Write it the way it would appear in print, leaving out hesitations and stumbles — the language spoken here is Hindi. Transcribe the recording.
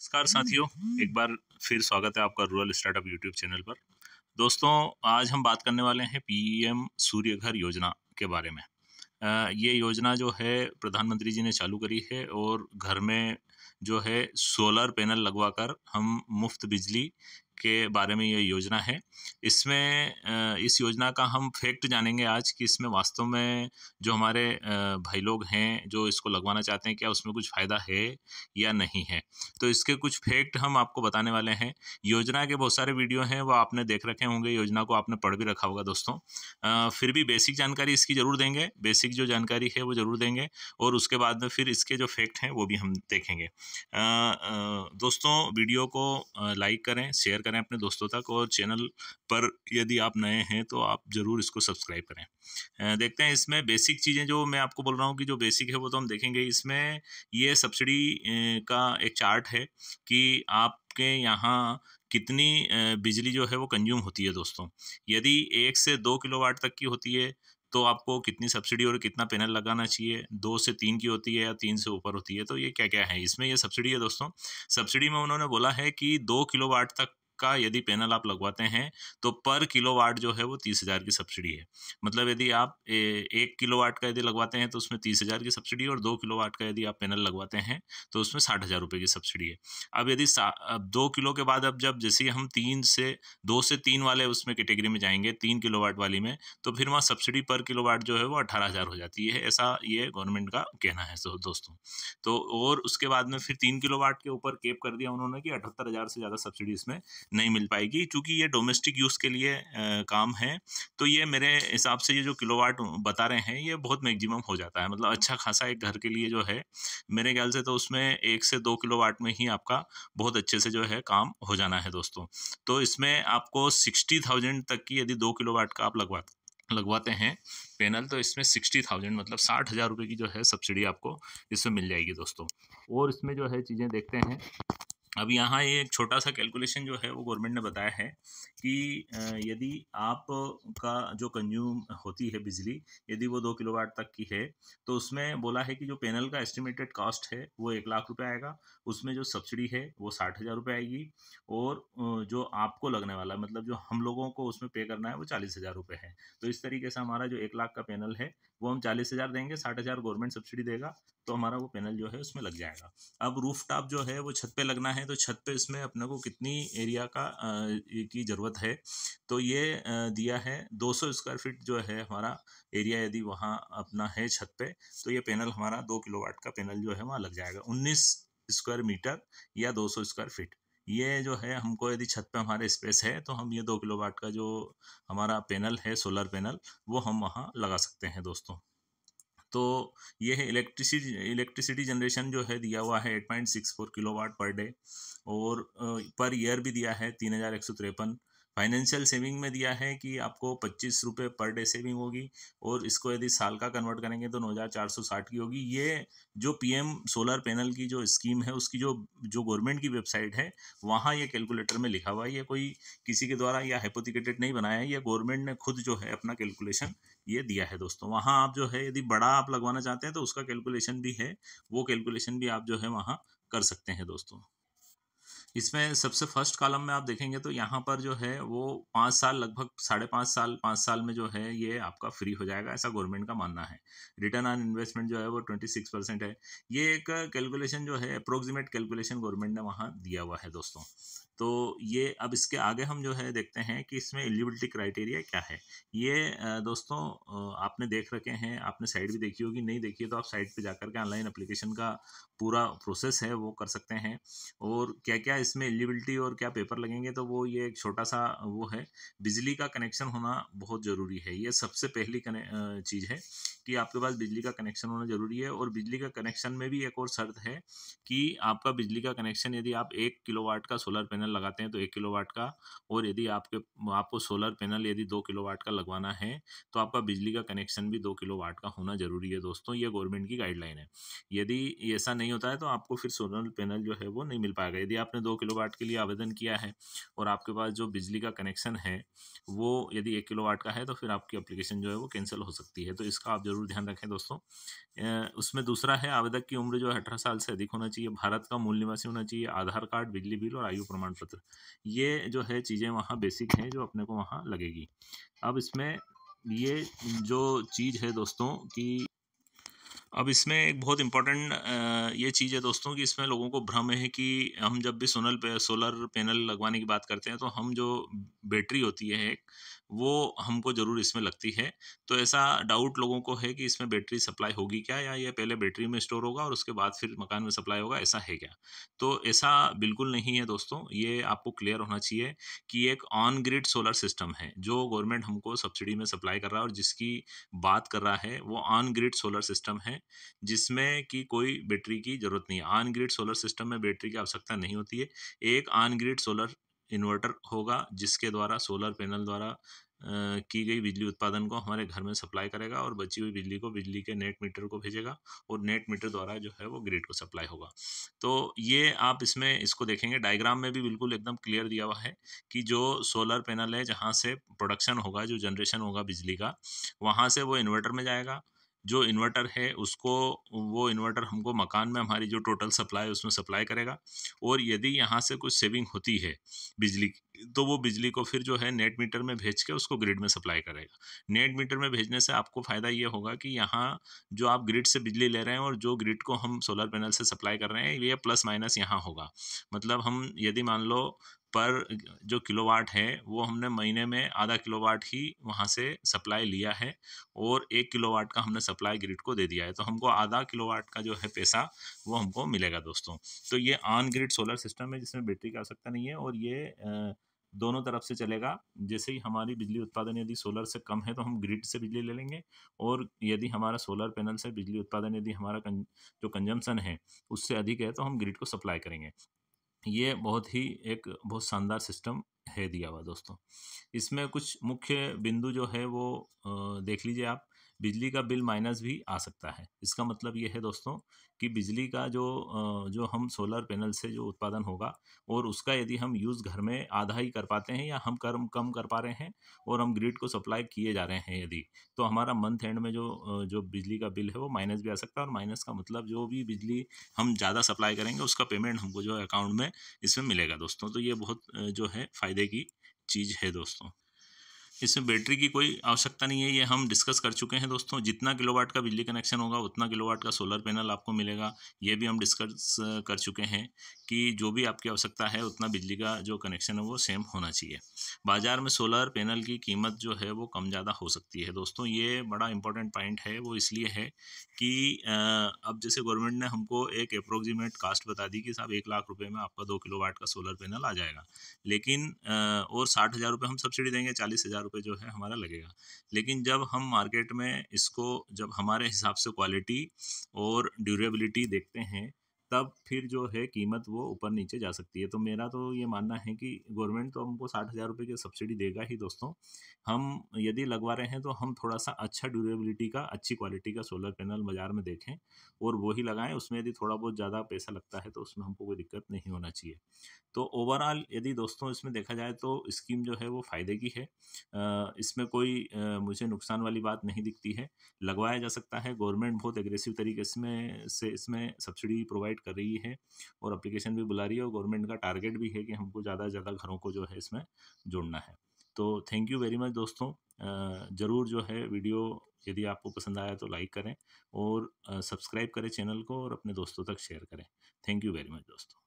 नमस्कार साथियों, एक बार फिर स्वागत है आपका रूरल स्टार्टअप यूट्यूब चैनल पर। दोस्तों, आज हम बात करने वाले हैं पीएम सूर्य घर योजना के बारे में। ये योजना जो है प्रधानमंत्री जी ने चालू करी है और घर में जो है सोलर पैनल लगवाकर हम मुफ्त बिजली के बारे में ये योजना है। इसमें इस योजना का हम फैक्ट जानेंगे आज कि इसमें वास्तव में जो हमारे भाई लोग हैं जो इसको लगवाना चाहते हैं, क्या उसमें कुछ फ़ायदा है या नहीं है। तो इसके कुछ फैक्ट हम आपको बताने वाले हैं। योजना के बहुत सारे वीडियो हैं, वो आपने देख रखे होंगे, योजना को आपने पढ़ भी रखा होगा दोस्तों। फिर भी बेसिक जानकारी इसकी ज़रूर देंगे, बेसिक जो जानकारी है वो ज़रूर देंगे और उसके बाद में फिर इसके जो फैक्ट हैं वो भी हम देखेंगे। दोस्तों, वीडियो को लाइक करें, शेयर करें अपने दोस्तों तक और चैनल पर यदि आप नए हैं तो आप ज़रूर इसको सब्सक्राइब करें। देखते हैं इसमें बेसिक चीज़ें जो मैं आपको बोल रहा हूँ कि जो बेसिक है वो तो हम देखेंगे। इसमें ये सब्सिडी का एक चार्ट है कि आपके यहाँ कितनी बिजली जो है वो कंज्यूम होती है दोस्तों। यदि 1 से 2 किलोवाट तक की होती है तो आपको कितनी सब्सिडी और कितना पैनल लगाना चाहिए। 2 से 3 की होती है या 3 से ऊपर होती है तो ये क्या-क्या है इसमें, ये सब्सिडी है दोस्तों। सब्सिडी में उन्होंने बोला है कि 2 किलोवाट तक का यदि पैनल आप लगवाते हैं तो पर किलोवाट जो है वो 30,000 की सब्सिडी है। मतलब यदि आप 1 किलोवाट का यदि लगवाते हैं तो उसमें 30,000 की सब्सिडी और 2 किलोवाट का यदि आप पैनल लगवाते हैं तो उसमें 60,000 रुपये की सब्सिडी है। अब 2 किलो के बाद अब जब जैसे ही हम 2 से 3 वाले उसमें कैटेगरी में जाएंगे, 3 किलोवाट वाली में, तो फिर वहाँ सब्सिडी पर किलोवाट जो है वो 18,000 हो जाती है। ऐसा ये गवर्नमेंट का कहना है दोस्तों। तो और उसके बाद में फिर 3 किलोवाट के ऊपर कैप कर दिया उन्होंने कि 78,000 से ज़्यादा सब्सिडी इसमें नहीं मिल पाएगी, चूँकि ये डोमेस्टिक यूज़ के लिए काम है। तो ये मेरे हिसाब से ये जो किलोवाट बता रहे हैं ये बहुत मैक्सिमम हो जाता है। मतलब अच्छा खासा एक घर के लिए जो है मेरे ख्याल से तो उसमें 1 से 2 किलोवाट में ही आपका बहुत अच्छे से जो है काम हो जाना है दोस्तों। तो इसमें आपको 60,000 तक की यदि 2 किलोवाट का आप लगवाते हैं पैनल तो इसमें 60,000 मतलब 60,000 रुपये की जो है सब्सिडी आपको इसमें मिल जाएगी दोस्तों। और इसमें जो है चीज़ें देखते हैं। अब यहाँ ये एक छोटा सा कैलकुलेशन जो है वो गवर्नमेंट ने बताया है कि यदि आप का जो कंज्यूम होती है बिजली, यदि वो 2 किलोवाट तक की है तो उसमें बोला है कि जो पैनल का एस्टिमेटेड कॉस्ट है वो 1,00,000 रुपये आएगा। उसमें जो सब्सिडी है वो 60,000 रुपये आएगी और जो आपको लगने वाला मतलब जो हम लोगों को उसमें पे करना है वो 40,000 रुपये है। तो इस तरीके से हमारा जो 1,00,000 का पैनल है वो हम 40,000 देंगे, 60,000 गवर्नमेंट सब्सिडी देगा, तो हमारा वो पैनल जो है उसमें लग जाएगा। अब रूफ टॉप जो है वो छत पे लगना है तो छत पे इसमें अपने को कितनी एरिया का की ज़रूरत है, तो ये दिया है 200 स्क्वायर फीट जो है हमारा एरिया, यदि वहाँ अपना है छत पे तो ये पैनल हमारा 2 किलोवाट का पैनल जो है वहाँ लग जाएगा। 19 स्क्वायर मीटर या 200 स्क्वायर फीट, ये जो है हमको यदि छत पे हमारे स्पेस है तो हम ये 2 किलोवाट का जो हमारा पैनल है सोलर पैनल वो हम वहाँ लगा सकते हैं दोस्तों। तो ये है इलेक्ट्रिसिटी जनरेशन जो है दिया हुआ है 8.64 किलोवाट पर डे और पर ईयर भी दिया है 3,153। फाइनेंशियल सेविंग में दिया है कि आपको 25 रुपये पर डे सेविंग होगी और इसको यदि साल का कन्वर्ट करेंगे तो 9,460 की होगी। ये जो पीएम सोलर पैनल की जो स्कीम है उसकी जो जो गवर्नमेंट की वेबसाइट है वहाँ ये कैलकुलेटर में लिखा हुआ है। ये कोई किसी के द्वारा या हाइपोथिकेटेड नहीं बनाया है, ये गवर्नमेंट ने खुद जो है अपना कैलकुलेशन ये दिया है दोस्तों। वहाँ आप जो है यदि बड़ा आप लगवाना चाहते हैं तो उसका कैलकुलेशन भी है, वो कैलकुलेशन भी आप जो है वहाँ कर सकते हैं दोस्तों। इसमें सबसे फर्स्ट कॉलम में आप देखेंगे तो यहाँ पर जो है वो 5 साल लगभग 5.5 साल में जो है ये आपका फ्री हो जाएगा, ऐसा गवर्नमेंट का मानना है। रिटर्न ऑन इन्वेस्टमेंट जो है वो 26% है। ये एक कैलकुलेशन जो है अप्रोक्सीमेट कैलकुलेशन गवर्नमेंट ने वहाँ दिया हुआ है दोस्तों। तो ये अब इसके आगे हम जो है देखते हैं कि इसमें एलिजिबिलिटी क्राइटेरिया क्या है। ये दोस्तों आपने देख रखे हैं, आपने साइट भी देखी होगी, नहीं देखी है तो आप साइट पे जाकर के ऑनलाइन एप्लीकेशन का पूरा प्रोसेस है वो कर सकते हैं। और क्या-क्या इसमें एलिजिबिलिटी और क्या पेपर लगेंगे तो वो ये एक छोटा-सा वो है, बिजली का कनेक्शन होना बहुत ज़रूरी है। ये सबसे पहली चीज़ है कि आपके पास बिजली का कनेक्शन होना ज़रूरी है और बिजली का कनेक्शन में भी एक और शर्त है कि आपका बिजली का कनेक्शन यदि आप 1 किलोवाट का सोलर पैनल लगाते हैं तो 1 किलोवाट का, और यदि आपको सोलर पैनल यदि 2 किलोवाट का लगवाना है तो आपका बिजली का कनेक्शन भी 2 किलोवाट का होना ज़रूरी है दोस्तों। ये गवर्नमेंट की गाइडलाइन है। यदि ऐसा नहीं होता है तो आपको फिर सोलर पैनल जो है वो नहीं मिल पाएगा। यदि आपने 2 किलोवाट के लिए आवेदन किया है और आपके पास जो बिजली का कनेक्शन है वो यदि 1 किलोवाट का है तो फिर आपकी एप्लीकेशन जो है वो कैंसिल हो सकती है। तो इसका आप ज़रूर ध्यान रखें दोस्तों। उसमें दूसरा है, आवेदक की उम्र जो है 18 साल से अधिक होना चाहिए, भारत का मूल निवासी होना चाहिए, आधार कार्ड, बिजली बिल और आयु प्रमाण पत्र। ये जो है चीज़ें वहाँ बेसिक हैं जो अपने को वहाँ लगेगी। अब इसमें ये जो चीज़ है दोस्तों कि अब इसमें एक बहुत इम्पोर्टेंट ये चीज़ है दोस्तों कि इसमें लोगों को भ्रम है कि हम जब भी सोलर पैनल लगवाने की बात करते हैं तो हम जो बैटरी होती है एक, वो हमको ज़रूर इसमें लगती है। तो ऐसा डाउट लोगों को है कि इसमें बैटरी सप्लाई होगी क्या, या ये पहले बैटरी में स्टोर होगा और उसके बाद फिर मकान में सप्लाई होगा, ऐसा है क्या? तो ऐसा बिल्कुल नहीं है दोस्तों। ये आपको क्लियर होना चाहिए कि एक ऑन ग्रिड सोलर सिस्टम है जो गवर्नमेंट हमको सब्सिडी में सप्लाई कर रहा है और जिसकी बात कर रहा है वो ऑन ग्रिड सोलर सिस्टम है, जिसमें कि कोई बैटरी की ज़रूरत नहीं है। ऑन ग्रिड सोलर सिस्टम में बैटरी की आवश्यकता नहीं होती है। एक ऑन ग्रिड सोलर इन्वर्टर होगा जिसके द्वारा सोलर पैनल द्वारा की गई बिजली उत्पादन को हमारे घर में सप्लाई करेगा और बची हुई बिजली को बिजली के नेट मीटर को भेजेगा और नेट मीटर द्वारा जो है वो ग्रिड को सप्लाई होगा। तो ये आप इसमें इसको देखेंगे डायग्राम में भी बिल्कुल एकदम क्लियर दिया हुआ है कि जो सोलर पैनल है जहाँ से प्रोडक्शन होगा, जो जनरेशन होगा बिजली का, वहाँ से वो इन्वर्टर में जाएगा। जो इन्वर्टर है उसको, वो इन्वर्टर हमको मकान में हमारी जो टोटल सप्लाई है उसमें सप्लाई करेगा और यदि यहाँ से कुछ सेविंग होती है बिजली की तो वो बिजली को फिर जो है नेट मीटर में भेज के उसको ग्रिड में सप्लाई करेगा। नेट मीटर में भेजने से आपको फ़ायदा ये होगा कि यहाँ जो आप ग्रिड से बिजली ले रहे हैं और जो ग्रिड को हम सोलर पैनल से सप्लाई कर रहे हैं ये प्लस माइनस यहाँ होगा। मतलब हम यदि मान लो पर जो किलोवाट है वो हमने महीने में आधा किलोवाट ही वहाँ से सप्लाई लिया है और 1 किलोवाट का हमने सप्लाई ग्रिड को दे दिया है, तो हमको आधा किलोवाट का जो है पैसा वो हमको मिलेगा दोस्तों। तो ये ऑन ग्रिड सोलर सिस्टम है जिसमें बैटरी की आवश्यकता नहीं है और ये दोनों तरफ से चलेगा। जैसे ही हमारी बिजली उत्पादन यदि सोलर से कम है तो हम ग्रिड से बिजली ले लेंगे और यदि हमारा सोलर पैनल से बिजली उत्पादन यदि हमारा जो कंजम्पशन है उससे अधिक है तो हम ग्रिड को सप्लाई करेंगे। ये बहुत ही एक बहुत शानदार सिस्टम है दिया हुआ दोस्तों। इसमें कुछ मुख्य बिंदु जो है वो देख लीजिए आप। बिजली का बिल माइनस भी आ सकता है। इसका मतलब ये है दोस्तों कि बिजली का जो हम सोलर पैनल से जो उत्पादन होगा और उसका यदि हम यूज़ घर में आधा ही कर पाते हैं या हम कम कर पा रहे हैं और हम ग्रिड को सप्लाई किए जा रहे हैं यदि, तो हमारा मंथ एंड में जो बिजली का बिल है वो माइनस भी आ सकता है और माइनस का मतलब जो भी बिजली हम ज़्यादा सप्लाई करेंगे उसका पेमेंट हमको जो है अकाउंट में इसमें मिलेगा दोस्तों। तो ये बहुत जो है फ़ायदे की चीज़ है दोस्तों। इसमें बैटरी की कोई आवश्यकता नहीं है, ये हम डिस्कस कर चुके हैं दोस्तों। जितना किलोवाट का बिजली कनेक्शन होगा उतना किलोवाट का सोलर पैनल आपको मिलेगा, ये भी हम डिस्कस कर चुके हैं कि जो भी आपकी आवश्यकता है उतना बिजली का जो कनेक्शन है वो सेम होना चाहिए। बाज़ार में सोलर पैनल की कीमत जो है वो कम ज़्यादा हो सकती है दोस्तों। ये बड़ा इंपॉर्टेंट पॉइंट है, वो इसलिए है कि अब जैसे गवर्नमेंट ने हमको एक अप्रोक्सीमेट कास्ट बता दी कि साहब 1 लाख रुपए में आपका 2 किलोवाट का सोलर पैनल आ जाएगा, लेकिन और 60,000 रुपये हम सब्सिडी देंगे, 40,000 रुपये जो है हमारा लगेगा। लेकिन जब हम मार्केट में इसको जब हमारे हिसाब से क्वालिटी और ड्यूरेबिलिटी देखते हैं तब फिर जो है कीमत वो ऊपर नीचे जा सकती है। तो मेरा तो ये मानना है कि गवर्नमेंट तो हमको 60,000 रुपये की सब्सिडी देगा ही दोस्तों। हम यदि लगवा रहे हैं तो हम थोड़ा-सा अच्छा ड्यूरेबिलिटी का, अच्छी क्वालिटी का सोलर पैनल बाज़ार में देखें और वो ही लगाएँ। उसमें यदि थोड़ा बहुत ज़्यादा पैसा लगता है तो उसमें हमको कोई दिक्कत नहीं होना चाहिए। तो ओवरऑल यदि दोस्तों इसमें देखा जाए तो स्कीम जो है वो फ़ायदे की है। इसमें कोई मुझे नुकसान वाली बात नहीं दिखती है। लगवाया जा सकता है, गवर्नमेंट बहुत एग्रेसिव तरीके से इसमें सब्सिडी प्रोवाइड कर रही है और एप्लीकेशन भी बुला रही है और गवर्नमेंट का टारगेट भी है कि हमको ज़्यादा से ज़्यादा घरों को जो है इसमें जोड़ना है। तो थैंक यू वेरी मच दोस्तों। ज़रूर जो है वीडियो यदि आपको पसंद आया तो लाइक करें और सब्सक्राइब करें चैनल को और अपने दोस्तों तक शेयर करें। थैंक यू वेरी मच दोस्तों।